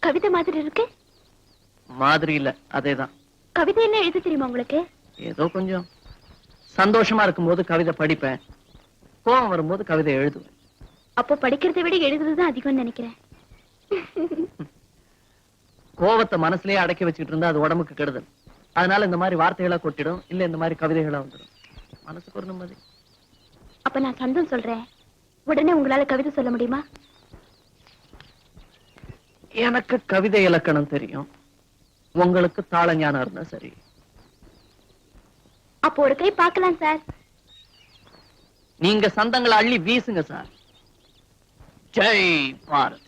கவிதை மாதிரி இருக்கு. மாதிரி இல்ல, அதேதான். கவிதை என்ன எழுத தெரியுமா உங்களுக்கு? ஏதோ கொஞ்சம். சந்தோஷமா இருக்கும்போது கவிதை படிப்பேன், கோபம் வரும்போது கவிதை எழுதுவேன். அப்போ படிக்கிறதை விட எழுதுறதுதான் அதிகம்னு நினைக்கிறேன். கோபத்தை மனசுலயே அடக்கி வச்சுக்கிட்டு இருந்தா அது உடம்புக்கு கெடுதல். அதனால இந்த மாதிரி வார்த்தைகளா கொட்டிடும், இல்ல இந்த மாதிரி கவிதைகளா வந்துடும். மனசுக்கு ஒரு நிம்மதி. அப்ப நான் சந்தம் சொல்றேன், உடனே உங்களால கவிதை சொல்ல முடியுமா? எனக்கு கவிதை இலக்கணம் தெரியும், உங்களுக்கு தாள ஞானம் இருந்தா சரி. அப்போ ஒரு கை பார்க்கலாம் சார். நீங்க சந்தங்களை அள்ளி வீசுங்க சார். ஜெய் பாரத்.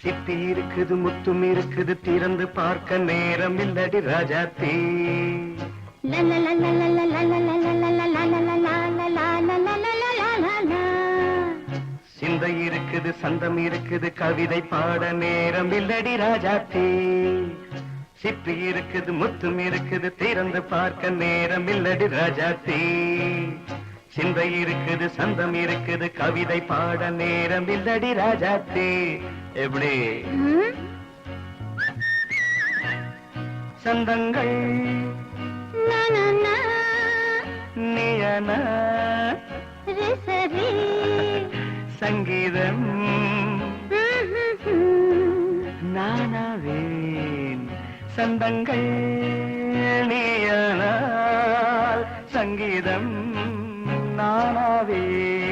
சிப்பி இருக்குது, முத்தும் இருக்குது, திறந்து பார்க்க நேரம் இல்லடி ராஜாத்தே. சிந்தை இருக்குது, சந்தம் இருக்குது, கவிதை பாட நேரம் இல்லடி ராஜாத்தே. சிப்பி இருக்குது, முத்தும் இருக்குது, திறந்து பார்க்க நேரம் இல்லடி ராஜாத்தே. சிந்தை இருக்குது, சந்தம் இருக்குது, கவிதை பாட நேரம் இல்லடி ராஜாத்தே. எப்படி சந்தங்கள் நீயன சங்கீதம் நானாவேன். சந்தங்கள் நீயனால் சங்கீதம் நானாவேன்.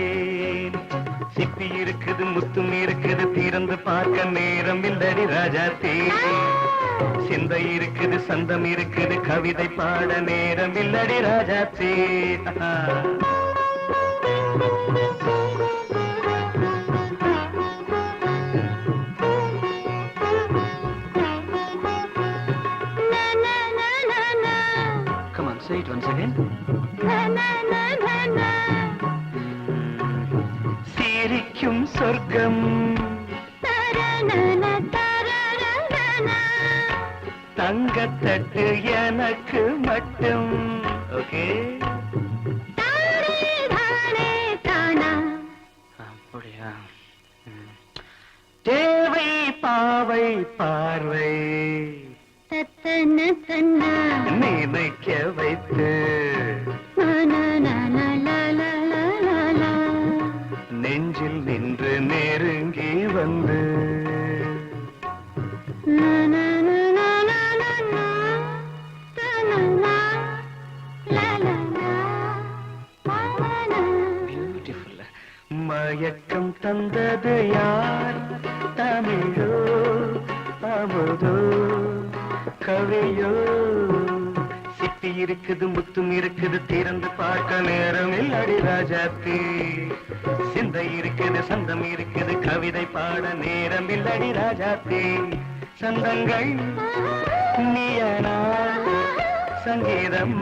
சிப்பி இருக்குது, முத்தும் இருக்குது, திறந்து பார்க்க நேரம் இல்லடி ராஜாத்தே. சிந்தை இருக்குது, சந்தம் இருக்குது, கவிதை பாட நேரம் இல்லடி ராஜாத்தே. Come on, say it once again. சிரிக்கும் சொர்க்கம் தங்கத்தட்டு எனக்கு மட்டும். ஓகே, அப்படியா? தேவை பாவை பார்வை நினைக்க வைத்து நெஞ்சில் நின்று நெருங்கி வந்து மயக்கம் தந்தது யார்? தமிழோ அமுதோ கவியோ? சிப்பி இருக்குது, முத்தும் இருக்குது, திறந்து பார்க்க நேரம் இல்லடி ராஜாத்தே. சிந்தை இருக்குது, சந்தம் இருக்குது, கவிதை பாட நேரம் இல்லடி ராஜாத்தே. சந்தங்கள் நீயனா சங்கீதம்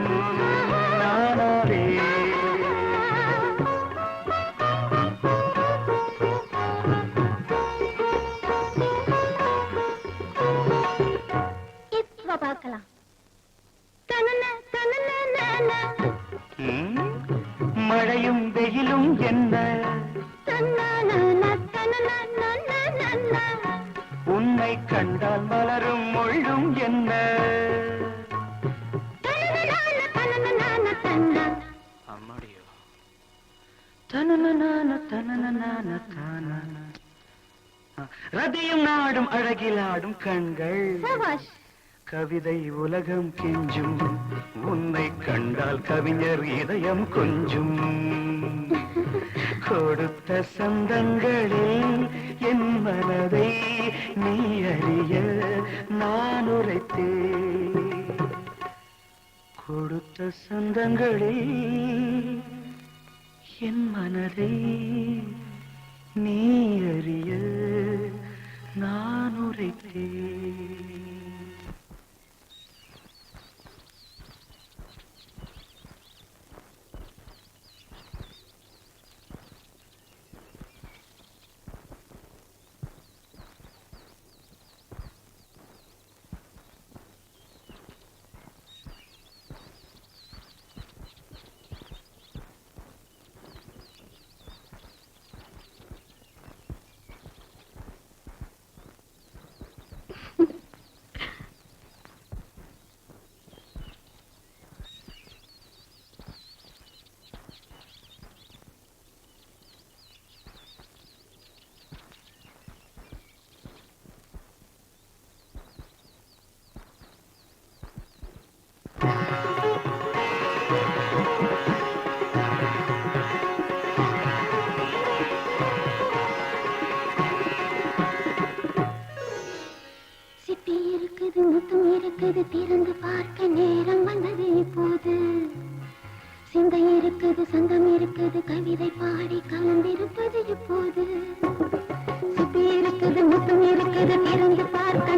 நானாவே. பார்க்கலாம். மழையும் வெயிலும் என்ன, உன்னை கண்டால் மலரும் மொழியும் என்ன. அம்மாடியோ ரதியும் நாடும் அழகிலாடும் கண்கள், கவிதை உலகம் கெஞ்சும். உன்னை கண்டால் கவிஞர் இதயம் கொஞ்சும். கொடுத்த சந்தங்களில் என் மனதை நீ அறிய நான் உரைத்தேன். கொடுத்த சந்தங்களில் என் மனதை நீ அறிய நான் உரைத்தேன். பார்க்க நேரம் வந்தது இப்போது. சிந்தை இருக்குது, சந்தம் இருக்குது, கவிதை பாடி கலந்திருப்பது இப்போது. சுத்தி இருக்குது, முத்தம் இருக்குது, திறந்து பார்க்க